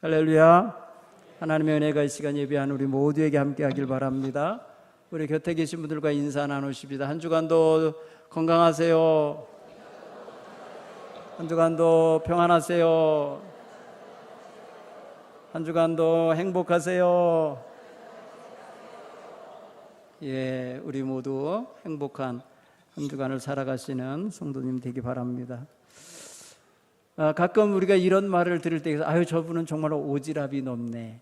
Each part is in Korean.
할렐루야. 하나님의 은혜가 이 시간 예배한 우리 모두에게 함께 하길 바랍니다. 우리 곁에 계신 분들과 인사 나누십니다. 한 주간도 건강하세요. 한 주간도 평안하세요. 한 주간도 행복하세요. 예, 우리 모두 행복한 한 주간을 살아가시는 성도님 되기 바랍니다. 가끔 우리가 이런 말을 들을 때 아유 저분은 정말 오지랖이 높네,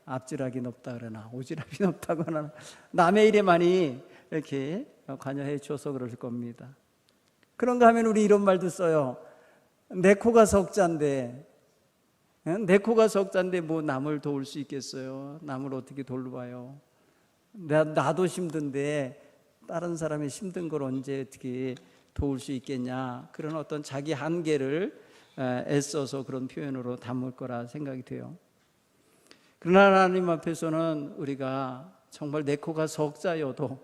앞지락이 높다 그러나 오지랖이 높다고 하나 남의 일에 많이 이렇게 관여해 줘서 그럴 겁니다. 그런가 하면 우리 이런 말도 써요. 내 코가 석자인데 뭐 남을 도울 수 있겠어요? 남을 어떻게 돌봐요? 나도 힘든데 다른 사람이 힘든 걸 언제 어떻게 도울 수 있겠냐, 그런 어떤 자기 한계를 애써서 그런 표현으로 담을 거라 생각이 돼요. 그러나 하나님 앞에서는 우리가 정말 내 코가 석자여도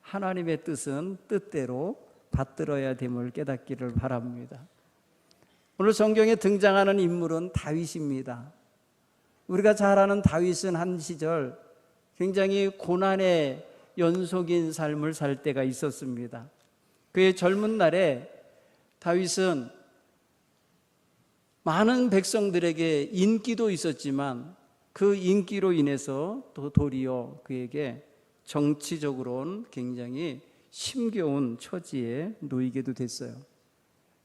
하나님의 뜻은 뜻대로 받들어야 됨을 깨닫기를 바랍니다. 오늘 성경에 등장하는 인물은 다윗입니다. 우리가 잘 아는 다윗은 한 시절 굉장히 고난의 연속인 삶을 살 때가 있었습니다. 그의 젊은 날에 다윗은 많은 백성들에게 인기도 있었지만 그 인기로 인해서 또 도리어 그에게 정치적으로는 굉장히 힘겨운 처지에 놓이게도 됐어요.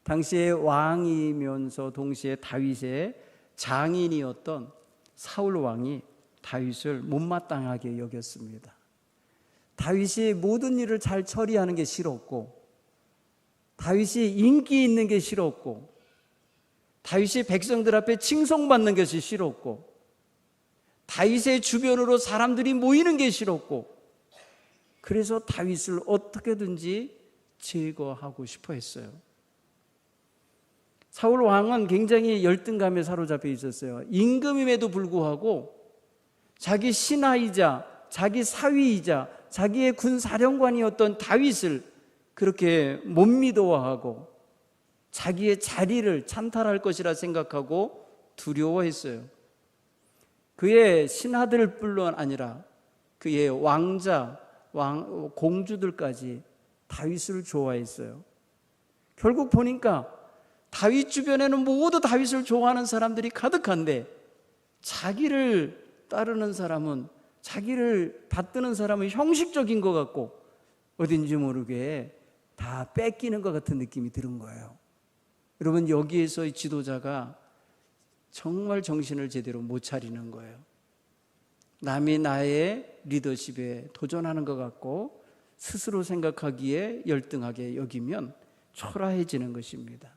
당시에 왕이면서 동시에 다윗의 장인이었던 사울 왕이 다윗을 못마땅하게 여겼습니다. 다윗이 모든 일을 잘 처리하는 게 싫었고, 다윗이 인기 있는 게 싫었고, 다윗이 백성들 앞에 칭송받는 것이 싫었고, 다윗의 주변으로 사람들이 모이는 게 싫었고, 그래서 다윗을 어떻게든지 제거하고 싶어 했어요. 사울 왕은 굉장히 열등감에 사로잡혀 있었어요. 임금임에도 불구하고 자기 신하이자 자기 사위이자 자기의 군사령관이었던 다윗을 그렇게 못 믿어하고 자기의 자리를 찬탈할 것이라 생각하고 두려워했어요. 그의 신하들뿐만 아니라 그의 왕자, 공주들까지 다윗을 좋아했어요. 결국 보니까 다윗 주변에는 모두 다윗을 좋아하는 사람들이 가득한데 자기를 따르는 사람은, 자기를 받드는 사람은 형식적인 것 같고 어딘지 모르게 다 뺏기는 것 같은 느낌이 드는 거예요. 여러분, 여기에서 이 지도자가 정말 정신을 제대로 못 차리는 거예요. 남이 나의 리더십에 도전하는 것 같고 스스로 생각하기에 열등하게 여기면 초라해지는 것입니다.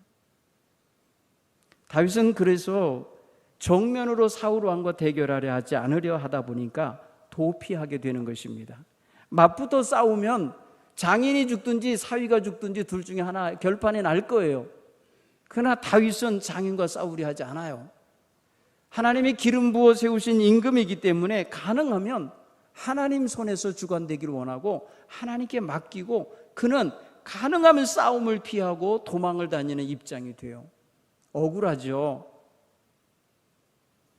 다윗은 그래서 정면으로 사울 왕과 대결하려 하지 않으려 하다 보니까 도피하게 되는 것입니다. 맞붙어 싸우면 장인이 죽든지 사위가 죽든지 둘 중에 하나 결판이 날 거예요. 그러나 다윗은 장인과 싸우려 하지 않아요. 하나님이 기름 부어 세우신 임금이기 때문에 가능하면 하나님 손에서 주관되기를 원하고 하나님께 맡기고 그는 가능하면 싸움을 피하고 도망을 다니는 입장이 돼요. 억울하죠.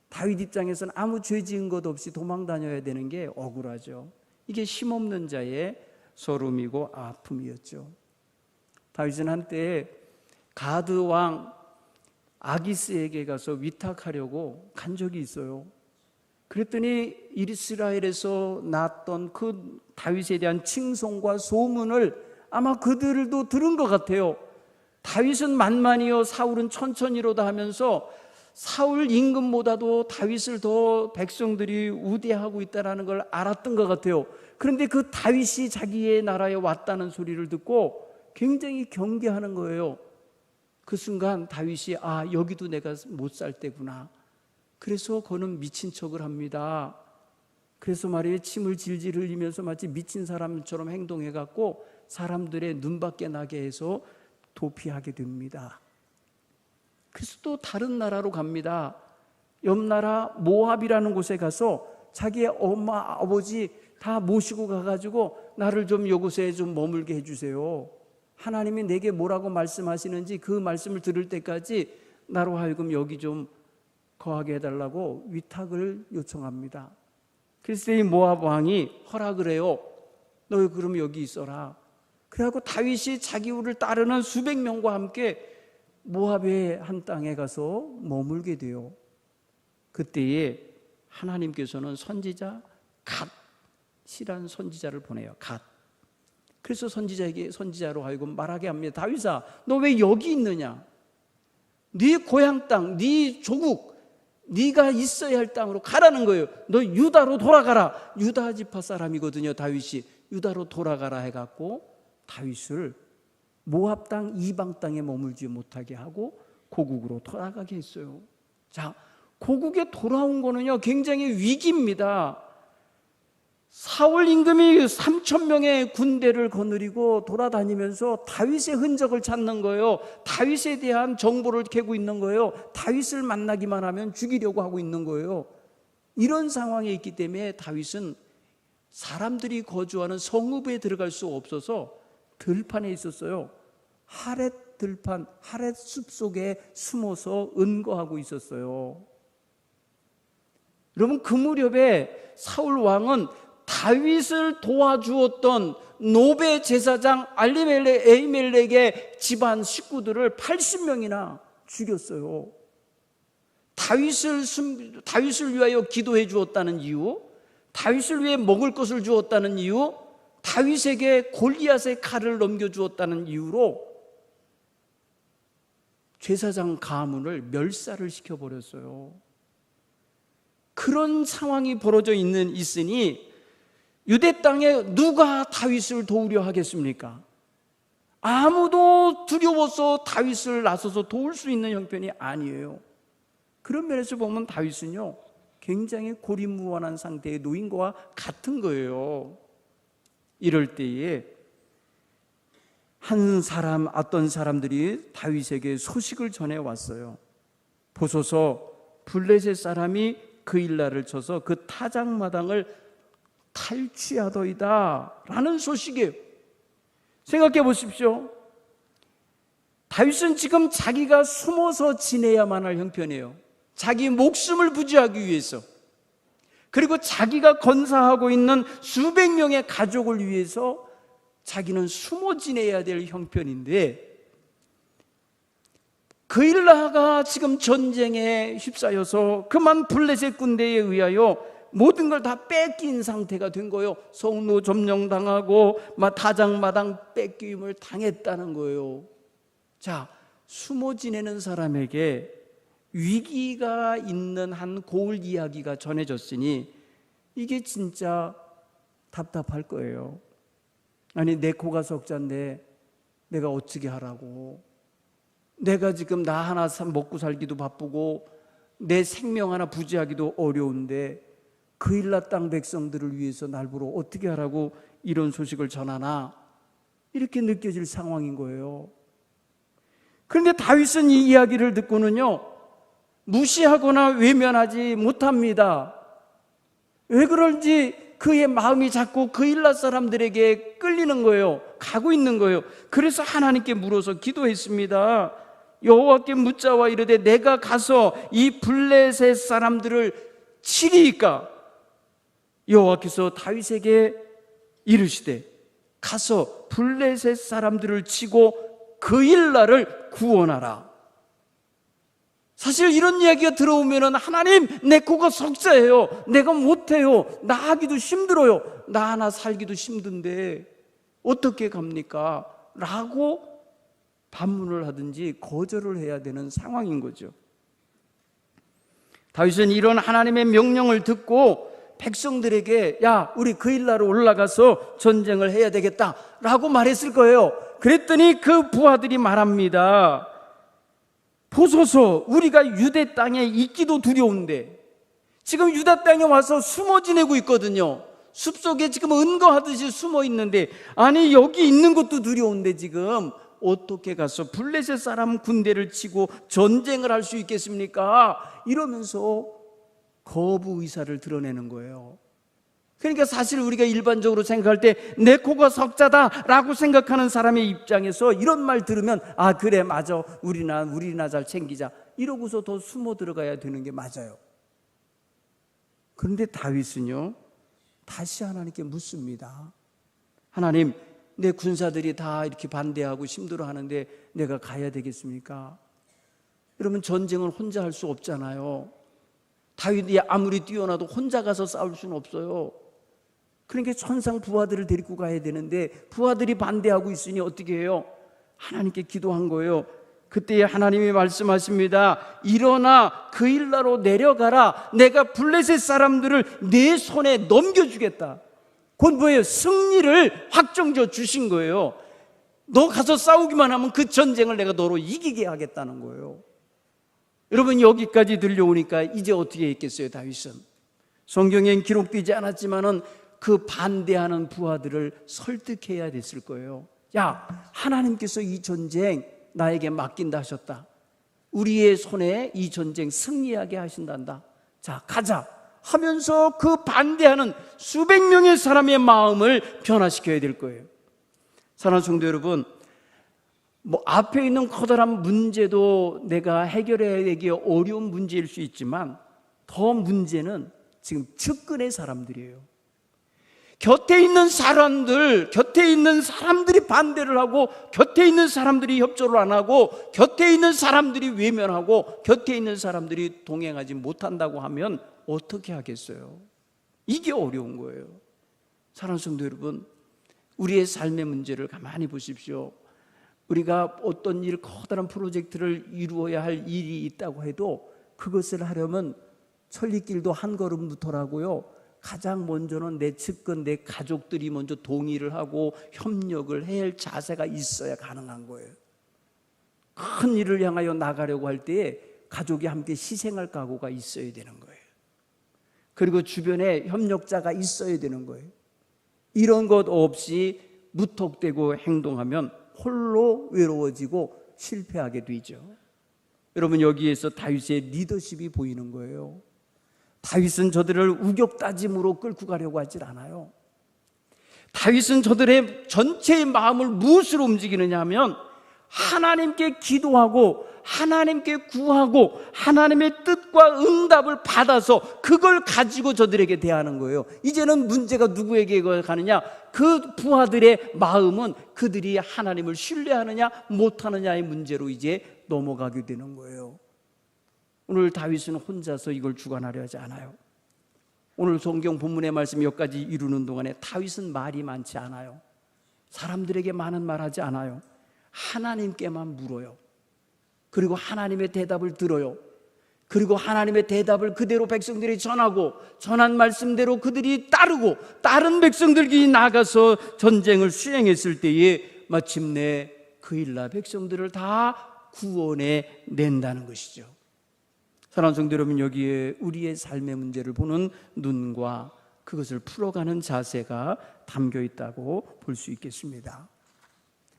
다윗 입장에서는 아무 죄 지은 것 없이 도망 다녀야 되는 게 억울하죠. 이게 힘없는 자의 소름이고 아픔이었죠. 다윗은 한때 가드 왕 아기스에게 가서 위탁하려고 간 적이 있어요. 그랬더니 이스라엘에서 났던 그 다윗에 대한 칭송과 소문을 아마 그들도 들은 것 같아요. 다윗은 만만히요 사울은 천천히로다 하면서 사울 임금보다도 다윗을 더 백성들이 우대하고 있다는 걸 알았던 것 같아요. 그런데 그 다윗이 자기의 나라에 왔다는 소리를 듣고 굉장히 경계하는 거예요. 그 순간 다윗이 여기도 내가 못 살 때구나. 그래서 그는 미친 척을 합니다. 그래서 말이에요, 침을 질질 흘리면서 마치 미친 사람처럼 행동해갖고 사람들의 눈밖에 나게 해서 도피하게 됩니다. 그래서 또 다른 나라로 갑니다. 옆 나라 모압이라는 곳에 가서 자기의 엄마 아버지 다 모시고 가가지고 나를 좀 이곳에 좀 머물게 해주세요. 하나님이 내게 뭐라고 말씀하시는지 그 말씀을 들을 때까지 나로 하여금 여기 좀 거하게 해달라고 위탁을 요청합니다. 그래서 이 모압 왕이 허락을 해요. 너 그럼 여기 있어라. 그래갖고 다윗이 자기 우를 따르는 수백 명과 함께 모압의 한 땅에 가서 머물게 돼요. 그때에 하나님께서는 선지자 갓이라는 선지자를 보내요. 갓. 그래서 선지자로 하여금 말하게 합니다. 다윗아, 너 왜 여기 있느냐? 네 고향 땅, 네 조국, 네가 있어야 할 땅으로 가라는 거예요. 너 유다로 돌아가라. 유다 지파 사람이거든요. 다윗이 유다로 돌아가라 해갖고 다윗을 모압 땅 이방 땅에 머물지 못하게 하고 고국으로 돌아가게 했어요. 자, 고국에 돌아온 거는요 굉장히 위기입니다. 사울 임금이 3,000명의 군대를 거느리고 돌아다니면서 다윗의 흔적을 찾는 거예요. 다윗에 대한 정보를 캐고 있는 거예요. 다윗을 만나기만 하면 죽이려고 하고 있는 거예요. 이런 상황에 있기 때문에 다윗은 사람들이 거주하는 성읍에 들어갈 수 없어서 들판에 있었어요. 하렛 들판, 하렛 숲속에 숨어서 은거하고 있었어요. 여러분, 그 무렵에 사울 왕은 다윗을 도와주었던 노베 제사장 에이멜렉의 집안 식구들을 80명이나 죽였어요. 다윗을 위하여 기도해 주었다는 이유, 다윗을 위해 먹을 것을 주었다는 이유, 다윗에게 골리앗의 칼을 넘겨주었다는 이유로 제사장 가문을 멸살을 시켜버렸어요. 그런 상황이 벌어져 있으니 유대 땅에 누가 다윗을 도우려 하겠습니까? 아무도 두려워서 다윗을 나서서 도울 수 있는 형편이 아니에요. 그런 면에서 보면 다윗은요 굉장히 고립무원한 상태의 노인과 같은 거예요. 이럴 때에 어떤 사람들이 다윗에게 소식을 전해왔어요. 보소서, 블레셋 사람이 그 일날을 쳐서 그 타작마당을 탈취하더이다 라는 소식이에요. 생각해 보십시오. 다윗은 지금 자기가 숨어서 지내야만 할 형편이에요. 자기 목숨을 부지하기 위해서, 그리고 자기가 건사하고 있는 수백 명의 가족을 위해서 자기는 숨어 지내야 될 형편인데, 그일라가 지금 전쟁에 휩싸여서 그만 블레셋 군대에 의하여 모든 걸 다 뺏긴 상태가 된 거예요. 성로 점령당하고 타작마당 뺏김을 당했다는 거예요. 자, 숨어 지내는 사람에게 위기가 있는 한 고을 이야기가 전해졌으니 이게 진짜 답답할 거예요. 아니, 내 코가 석자인데 내가 어떻게 하라고. 내가 지금 나 하나 먹고 살기도 바쁘고 내 생명 하나 부지하기도 어려운데 그일라 땅 백성들을 위해서 날보러 어떻게 하라고 이런 소식을 전하나, 이렇게 느껴질 상황인 거예요. 그런데 다윗은 이 이야기를 듣고는요 무시하거나 외면하지 못합니다. 왜 그런지 그의 마음이 자꾸 그일라 사람들에게 끌리는 거예요. 가고 있는 거예요. 그래서 하나님께 물어서 기도했습니다. 여호와께 묻자와 이르되 내가 가서 이 블레셋 사람들을 치리이까? 여호와께서 다윗에게 이르시되 가서 블레셋 사람들을 치고 그일라를 구원하라. 사실 이런 이야기가 들어오면 하나님, 내 코가 석자예요. 내가 못해요. 나 하기도 힘들어요. 나 하나 살기도 힘든데 어떻게 갑니까? 라고 반문을 하든지 거절을 해야 되는 상황인 거죠. 다윗은 이런 하나님의 명령을 듣고 백성들에게 야, 우리 그일라로 올라가서 전쟁을 해야 되겠다 라고 말했을 거예요. 그랬더니 그 부하들이 말합니다. 보소서, 우리가 유대 땅에 있기도 두려운데 지금 유다 땅에 와서 숨어 지내고 있거든요. 숲속에 지금 은거하듯이 숨어 있는데, 아니 여기 있는 것도 두려운데 지금 어떻게 가서 블레셋 사람 군대를 치고 전쟁을 할 수 있겠습니까? 이러면서 거부 의사를 드러내는 거예요. 그러니까 사실 우리가 일반적으로 생각할 때 내 코가 석자다 라고 생각하는 사람의 입장에서 이런 말 들으면 아, 그래, 맞아, 우리나 잘 챙기자, 이러고서 더 숨어 들어가야 되는 게 맞아요. 그런데 다윗은요, 다시 하나님께 묻습니다. 하나님, 내 군사들이 다 이렇게 반대하고 힘들어하는데 내가 가야 되겠습니까? 여러분, 전쟁은 혼자 할 수 없잖아요. 다윗이 아무리 뛰어나도 혼자 가서 싸울 수는 없어요. 그러니까 천상 부하들을 데리고 가야 되는데 부하들이 반대하고 있으니 어떻게 해요? 하나님께 기도한 거예요. 그때 하나님이 말씀하십니다. 일어나 그 일나로 내려가라. 내가 블레셋 사람들을 내 손에 넘겨주겠다. 그건 뭐예요? 승리를 확정져 주신 거예요. 너 가서 싸우기만 하면 그 전쟁을 내가 너로 이기게 하겠다는 거예요. 여러분, 여기까지 들려오니까 이제 어떻게 했겠어요? 다윗은 성경엔 기록되지 않았지만은 그 반대하는 부하들을 설득해야 됐을 거예요. 야, 하나님께서 이 전쟁 나에게 맡긴다 하셨다. 우리의 손에 이 전쟁 승리하게 하신단다. 자, 가자 하면서 그 반대하는 수백 명의 사람의 마음을 변화시켜야 될 거예요. 사랑하는 성도 여러분, 앞에 있는 커다란 문제도 내가 해결해야 되기 어려운 문제일 수 있지만 더 문제는 지금 측근의 사람들이에요. 곁에 있는 사람들이 반대를 하고, 곁에 있는 사람들이 협조를 안 하고, 곁에 있는 사람들이 외면하고, 곁에 있는 사람들이 동행하지 못한다고 하면 어떻게 하겠어요? 이게 어려운 거예요. 사랑하는 성도 여러분, 우리의 삶의 문제를 가만히 보십시오. 우리가 어떤 커다란 프로젝트를 이루어야 할 일이 있다고 해도 그것을 하려면 천리길도 한 걸음부터라고요. 가장 먼저는 내 측근, 내 가족들이 먼저 동의를 하고 협력을 해야 할 자세가 있어야 가능한 거예요. 큰 일을 향하여 나가려고 할 때에 가족이 함께 희생할 각오가 있어야 되는 거예요. 그리고 주변에 협력자가 있어야 되는 거예요. 이런 것 없이 무턱대고 행동하면 홀로 외로워지고 실패하게 되죠. 여러분, 여기에서 다윗의 리더십이 보이는 거예요. 다윗은 저들을 우격다짐으로 끌고 가려고 하질 않아요. 다윗은 저들의 전체의 마음을 무엇으로 움직이느냐 하면 하나님께 기도하고 하나님께 구하고 하나님의 뜻과 응답을 받아서 그걸 가지고 저들에게 대하는 거예요. 이제는 문제가 누구에게 가느냐? 그 부하들의 마음은 그들이 하나님을 신뢰하느냐 못하느냐의 문제로 이제 넘어가게 되는 거예요. 오늘 다윗은 혼자서 이걸 주관하려 하지 않아요. 오늘 성경 본문의 말씀 몇 가지 이루는 동안에 다윗은 말이 많지 않아요. 사람들에게 많은 말하지 않아요. 하나님께만 물어요. 그리고 하나님의 대답을 들어요. 그리고 하나님의 대답을 그대로 백성들이 전하고 전한 말씀대로 그들이 따르고 다른 백성들이 나가서 전쟁을 수행했을 때에 마침내 그일라 백성들을 다 구원해 낸다는 것이죠. 사랑하는 성도 여러분, 여기에 우리의 삶의 문제를 보는 눈과 그것을 풀어가는 자세가 담겨 있다고 볼 수 있겠습니다.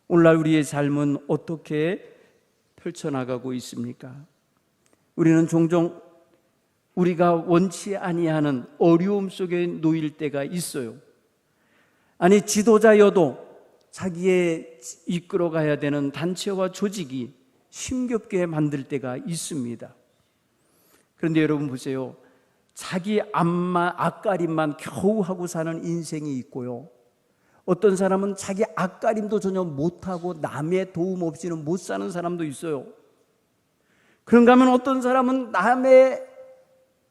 오늘날 우리의 삶은 어떻게 펼쳐나가고 있습니까? 우리는 종종 우리가 원치 아니하는 어려움 속에 놓일 때가 있어요. 아니, 지도자여도 자기의 이끌어가야 되는 단체와 조직이 힘겹게 만들 때가 있습니다. 그런데 여러분 보세요. 자기 앞가림만 겨우 하고 사는 인생이 있고요. 어떤 사람은 자기 앞가림도 전혀 못하고 남의 도움 없이는 못 사는 사람도 있어요. 그런가 하면 어떤 사람은 남의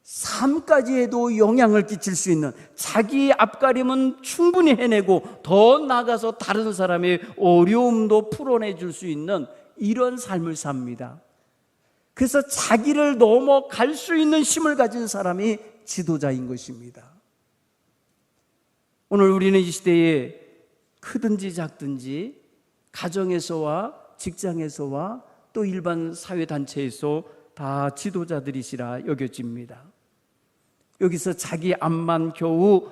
삶까지에도 영향을 끼칠 수 있는, 자기 앞가림은 충분히 해내고 더 나아가서 다른 사람의 어려움도 풀어내줄 수 있는 이런 삶을 삽니다. 그래서 자기를 넘어갈 수 있는 힘을 가진 사람이 지도자인 것입니다. 오늘 우리는 이 시대에 크든지 작든지 가정에서와 직장에서와 또 일반 사회단체에서 다 지도자들이시라 여겨집니다. 여기서 자기 앞만 겨우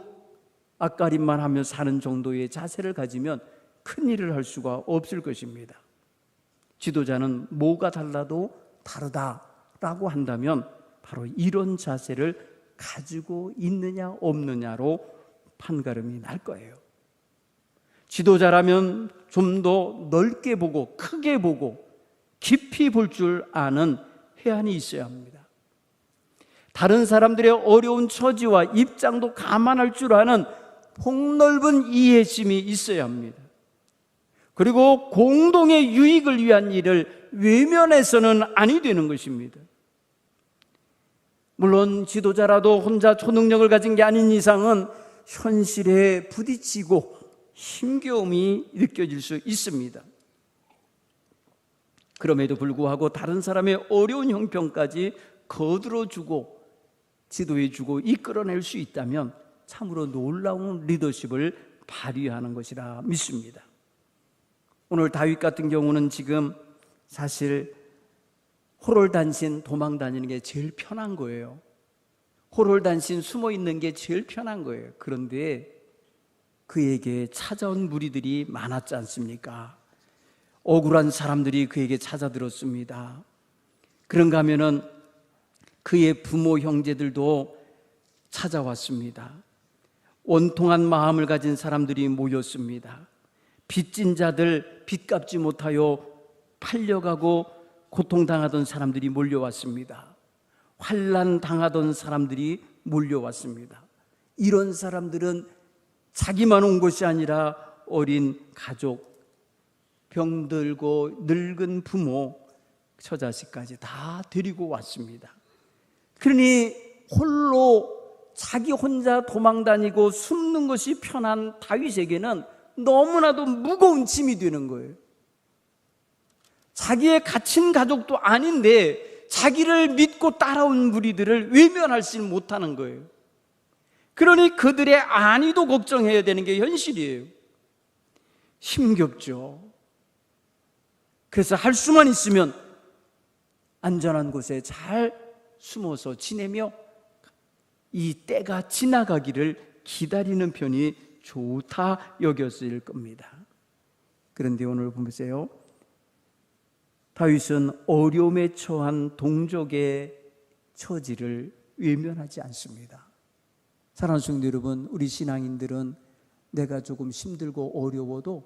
앞가림만 하며 사는 정도의 자세를 가지면 큰 일을 할 수가 없을 것입니다. 지도자는 뭐가 달라도 다르다라고 한다면 바로 이런 자세를 가지고 있느냐 없느냐로 판가름이 날 거예요. 지도자라면 좀 더 넓게 보고 크게 보고 깊이 볼 줄 아는 해안이 있어야 합니다. 다른 사람들의 어려운 처지와 입장도 감안할 줄 아는 폭넓은 이해심이 있어야 합니다. 그리고 공동의 유익을 위한 일을 외면해서는 아니 되는 것입니다. 물론 지도자라도 혼자 초능력을 가진 게 아닌 이상은 현실에 부딪히고 힘겨움이 느껴질 수 있습니다. 그럼에도 불구하고 다른 사람의 어려운 형편까지 거들어주고 지도해주고 이끌어낼 수 있다면 참으로 놀라운 리더십을 발휘하는 것이라 믿습니다. 오늘 다윗 같은 경우는 지금 사실 호롤단신 도망 다니는 게 제일 편한 거예요. 호롤단신 숨어 있는 게 제일 편한 거예요. 그런데 그에게 찾아온 무리들이 많았지 않습니까? 억울한 사람들이 그에게 찾아들었습니다. 그런가 하면은 그의 부모 형제들도 찾아왔습니다. 원통한 마음을 가진 사람들이 모였습니다. 빚진 자들, 빚 갚지 못하여 팔려가고 고통당하던 사람들이 몰려왔습니다. 환난 당하던 사람들이 몰려왔습니다. 이런 사람들은 자기만 온 것이 아니라 어린 가족, 병들고 늙은 부모, 처자식까지 다 데리고 왔습니다. 그러니 홀로 자기 혼자 도망다니고 숨는 것이 편한 다윗에게는 너무나도 무거운 짐이 되는 거예요. 자기의 갇힌 가족도 아닌데 자기를 믿고 따라온 무리들을 외면하지 못하는 거예요. 그러니 그들의 안위도 걱정해야 되는 게 현실이에요. 힘겹죠. 그래서 할 수만 있으면 안전한 곳에 잘 숨어서 지내며 이 때가 지나가기를 기다리는 편이 좋다 여겼을 겁니다. 그런데 오늘 보세요. 다윗은 어려움에 처한 동족의 처지를 외면하지 않습니다. 사랑하는 성도 여러분, 우리 신앙인들은 내가 조금 힘들고 어려워도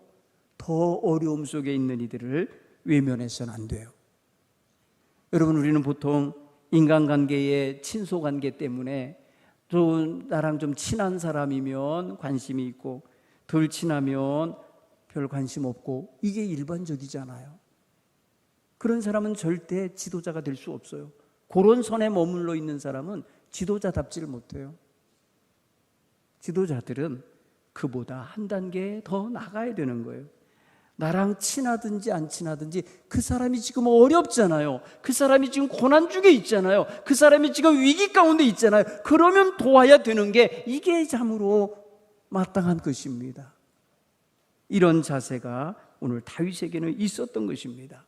더 어려움 속에 있는 이들을 외면해서는 안 돼요. 여러분, 우리는 보통 인간관계의 친소관계 때문에 또 나랑 좀 친한 사람이면 관심이 있고 덜 친하면 별 관심 없고, 이게 일반적이잖아요. 그런 사람은 절대 지도자가 될 수 없어요. 그런 선에 머물러 있는 사람은 지도자답지를 못해요. 지도자들은 그보다 한 단계 더 나가야 되는 거예요. 나랑 친하든지 안 친하든지 그 사람이 지금 어렵잖아요. 그 사람이 지금 고난 중에 있잖아요. 그 사람이 지금 위기 가운데 있잖아요. 그러면 도와야 되는 게 이게 참으로 마땅한 것입니다. 이런 자세가 오늘 다윗에게는 있었던 것입니다.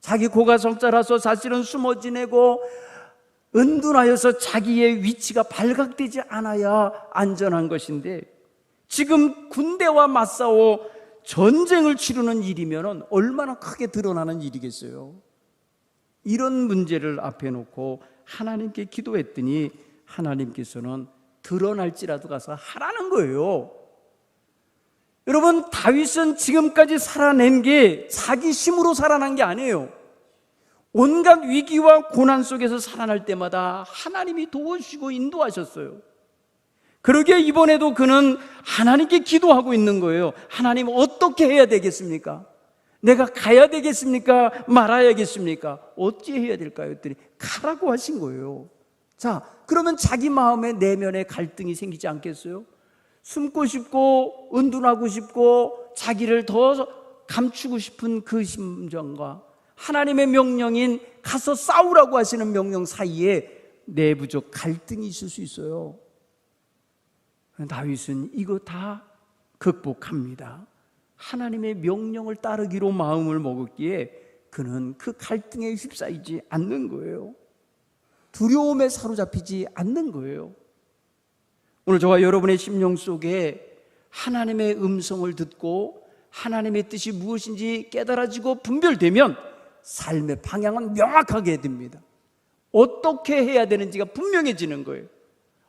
자기 고가 적자라서 사실은 숨어 지내고 은둔하여서 자기의 위치가 발각되지 않아야 안전한 것인데, 지금 군대와 맞싸워 전쟁을 치르는 일이면 얼마나 크게 드러나는 일이겠어요. 이런 문제를 앞에 놓고 하나님께 기도했더니 하나님께서는 드러날지라도 가서 하라는 거예요. 여러분, 다윗은 지금까지 살아낸 게 자기 힘으로 살아난 게 아니에요. 온갖 위기와 고난 속에서 살아날 때마다 하나님이 도우시고 인도하셨어요. 그러기에 이번에도 그는 하나님께 기도하고 있는 거예요. 하나님, 어떻게 해야 되겠습니까? 내가 가야 되겠습니까? 말아야겠습니까? 어찌 해야 될까요? 했더니 가라고 하신 거예요. 자, 그러면 자기 마음의 내면에 갈등이 생기지 않겠어요? 숨고 싶고 은둔하고 싶고 자기를 더 감추고 싶은 그 심정과 하나님의 명령인 가서 싸우라고 하시는 명령 사이에 내부적 갈등이 있을 수 있어요. 다윗은 이거 다 극복합니다. 하나님의 명령을 따르기로 마음을 먹었기에 그는 그 갈등에 휩싸이지 않는 거예요. 두려움에 사로잡히지 않는 거예요. 오늘 저와 여러분의 심령 속에 하나님의 음성을 듣고 하나님의 뜻이 무엇인지 깨달아지고 분별되면 삶의 방향은 명확하게 됩니다. 어떻게 해야 되는지가 분명해지는 거예요.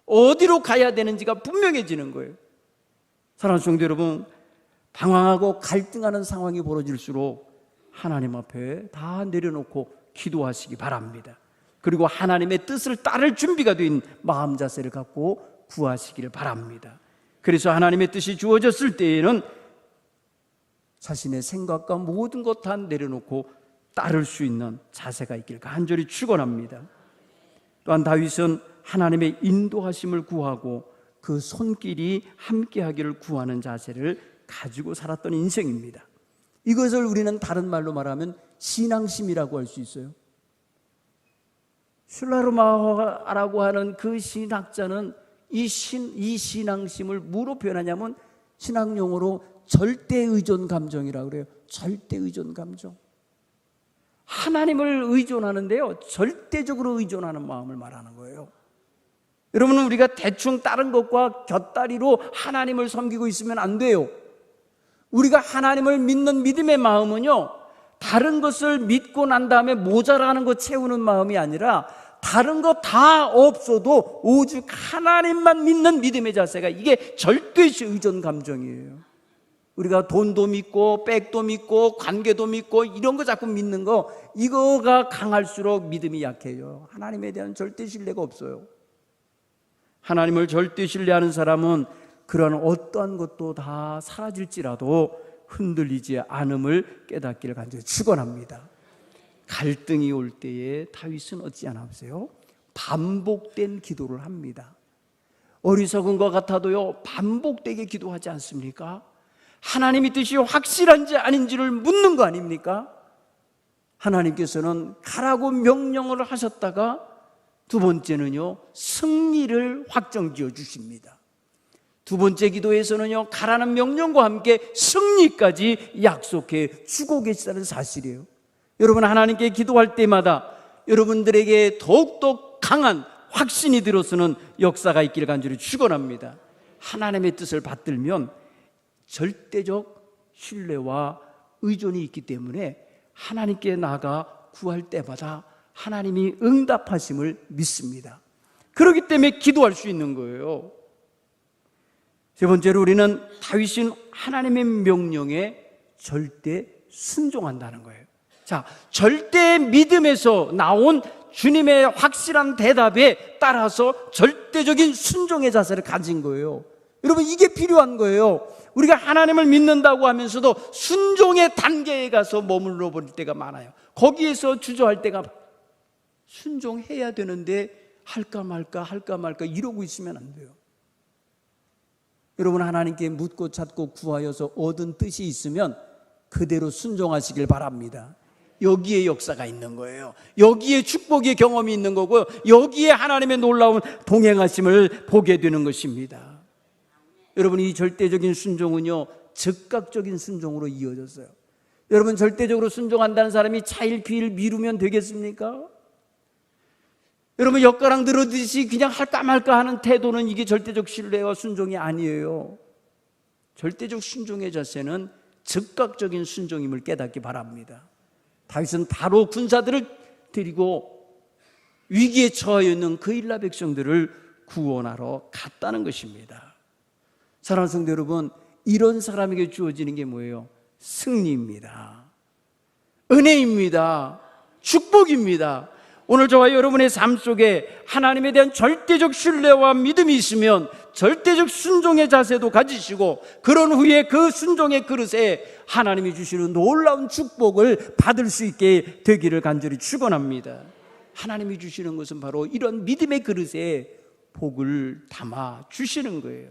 어디로 가야 되는지가 분명해지는 거예요. 사랑하는 성도 여러분, 방황하고 갈등하는 상황이 벌어질수록 하나님 앞에 다 내려놓고 기도하시기 바랍니다. 그리고 하나님의 뜻을 따를 준비가 된 마음 자세를 갖고 구하시기를 바랍니다. 그래서 하나님의 뜻이 주어졌을 때에는 자신의 생각과 모든 것 다 내려놓고 따를 수 있는 자세가 있기를 간절히 축원합니다. 또한 다윗은 하나님의 인도하심을 구하고 그 손길이 함께하기를 구하는 자세를 가지고 살았던 인생입니다. 이것을 우리는 다른 말로 말하면 신앙심이라고 할 수 있어요. 슐라르마라고 하는 그 신학자는 이 신앙심을 뭐로 표현하냐면 신앙용어로 절대의존 감정이라고 그래요. 절대의존 감정. 하나님을 의존하는데요, 절대적으로 의존하는 마음을 말하는 거예요. 여러분은 우리가 대충 다른 것과 곁다리로 하나님을 섬기고 있으면 안 돼요. 우리가 하나님을 믿는 믿음의 마음은요, 다른 것을 믿고 난 다음에 모자라는 거 채우는 마음이 아니라 다른 거 다 없어도 오직 하나님만 믿는 믿음의 자세가, 이게 절대시 의존 감정이에요. 우리가 돈도 믿고 백도 믿고 관계도 믿고 이런 거 자꾸 믿는 거, 이거가 강할수록 믿음이 약해요. 하나님에 대한 절대 신뢰가 없어요. 하나님을 절대 신뢰하는 사람은 그런 어떠한 것도 다 사라질지라도 흔들리지 않음을 깨닫기를 간절히 축원합니다. 갈등이 올 때에 다윗은 어찌하나 보세요, 반복된 기도를 합니다. 어리석은 것 같아도요, 반복되게 기도하지 않습니까? 하나님의 뜻이 확실한지 아닌지를 묻는 거 아닙니까? 하나님께서는 가라고 명령을 하셨다가 두 번째는요, 승리를 확정지어 주십니다. 두 번째 기도에서는요, 가라는 명령과 함께 승리까지 약속해 주고 계시다는 사실이에요. 여러분, 하나님께 기도할 때마다 여러분들에게 더욱더 강한 확신이 들어서는 역사가 있기를 간절히 축원합니다. 하나님의 뜻을 받들면 절대적 신뢰와 의존이 있기 때문에 하나님께 나아가 구할 때마다 하나님이 응답하심을 믿습니다. 그렇기 때문에 기도할 수 있는 거예요. 세 번째로 우리는 다윗은 하나님의 명령에 절대 순종한다는 거예요. 자, 절대 믿음에서 나온 주님의 확실한 대답에 따라서 절대적인 순종의 자세를 가진 거예요. 여러분, 이게 필요한 거예요. 우리가 하나님을 믿는다고 하면서도 순종의 단계에 가서 머물러 버릴 때가 많아요. 거기에서 주저할 때가, 순종해야 되는데 할까 말까 이러고 있으면 안 돼요. 여러분, 하나님께 묻고 찾고 구하여서 얻은 뜻이 있으면 그대로 순종하시길 바랍니다. 여기에 역사가 있는 거예요. 여기에 축복의 경험이 있는 거고요, 여기에 하나님의 놀라운 동행하심을 보게 되는 것입니다. 여러분, 이 절대적인 순종은요, 즉각적인 순종으로 이어졌어요. 여러분, 절대적으로 순종한다는 사람이 차일피일 미루면 되겠습니까? 여러분, 엿가랑 들어듯이 그냥 할까 말까 하는 태도는 이게 절대적 신뢰와 순종이 아니에요. 절대적 순종의 자세는 즉각적인 순종임을 깨닫기 바랍니다. 다윗은 바로 군사들을 데리고 위기에 처해 있는 그 일라 백성들을 구원하러 갔다는 것입니다. 사랑하는 성도 여러분, 이런 사람에게 주어지는 게 뭐예요? 승리입니다. 은혜입니다. 축복입니다. 오늘 저와 여러분의 삶 속에 하나님에 대한 절대적 신뢰와 믿음이 있으면 절대적 순종의 자세도 가지시고, 그런 후에 그 순종의 그릇에 하나님이 주시는 놀라운 축복을 받을 수 있게 되기를 간절히 축원합니다. 하나님이 주시는 것은 바로 이런 믿음의 그릇에 복을 담아 주시는 거예요.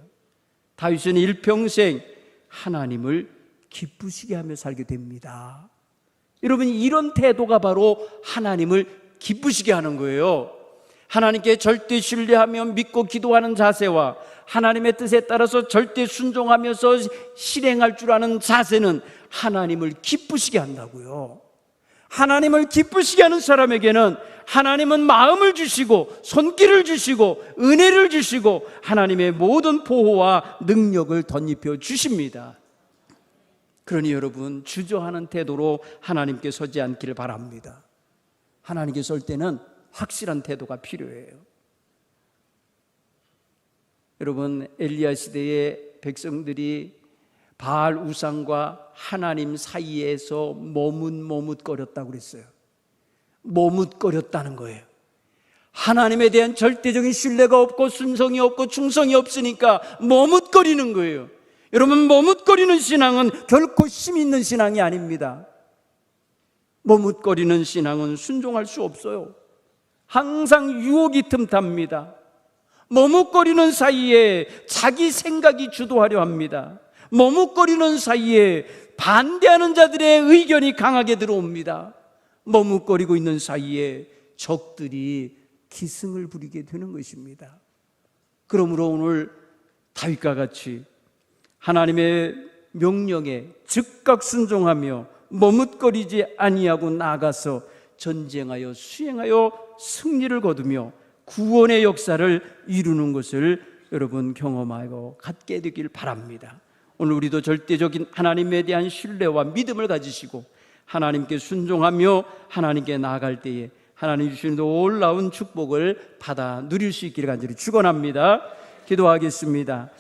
다윗은 일평생 하나님을 기쁘시게 하며 살게 됩니다. 여러분, 이런 태도가 바로 하나님을 기쁘시게 하는 거예요. 하나님께 절대 신뢰하며 믿고 기도하는 자세와 하나님의 뜻에 따라서 절대 순종하면서 실행할 줄 아는 자세는 하나님을 기쁘시게 한다고요. 하나님을 기쁘시게 하는 사람에게는 하나님은 마음을 주시고 손길을 주시고 은혜를 주시고 하나님의 모든 보호와 능력을 덧입혀 주십니다. 그러니 여러분, 주저하는 태도로 하나님께 서지 않기를 바랍니다. 하나님께 설 때는 확실한 태도가 필요해요. 여러분, 엘리야 시대의 백성들이 바알 우상과 하나님 사이에서 머뭇머뭇거렸다고 그랬어요. 머뭇거렸다는 거예요. 하나님에 대한 절대적인 신뢰가 없고 순성이 없고 충성이 없으니까 머뭇거리는 거예요. 여러분, 머뭇거리는 신앙은 결코 힘 있는 신앙이 아닙니다. 머뭇거리는 신앙은 순종할 수 없어요. 항상 유혹이 틈탑니다. 머뭇거리는 사이에 자기 생각이 주도하려 합니다. 머뭇거리는 사이에 반대하는 자들의 의견이 강하게 들어옵니다. 머뭇거리고 있는 사이에 적들이 기승을 부리게 되는 것입니다. 그러므로 오늘 다윗과 같이 하나님의 명령에 즉각 순종하며 머뭇거리지 아니하고 나아가서 전쟁하여 수행하여 승리를 거두며 구원의 역사를 이루는 것을 여러분 경험하고 갖게 되길 바랍니다. 오늘 우리도 절대적인 하나님에 대한 신뢰와 믿음을 가지시고 하나님께 순종하며 하나님께 나아갈 때에 하나님 주시는 놀라운 축복을 받아 누릴 수 있기를 간절히 축원합니다. 기도하겠습니다.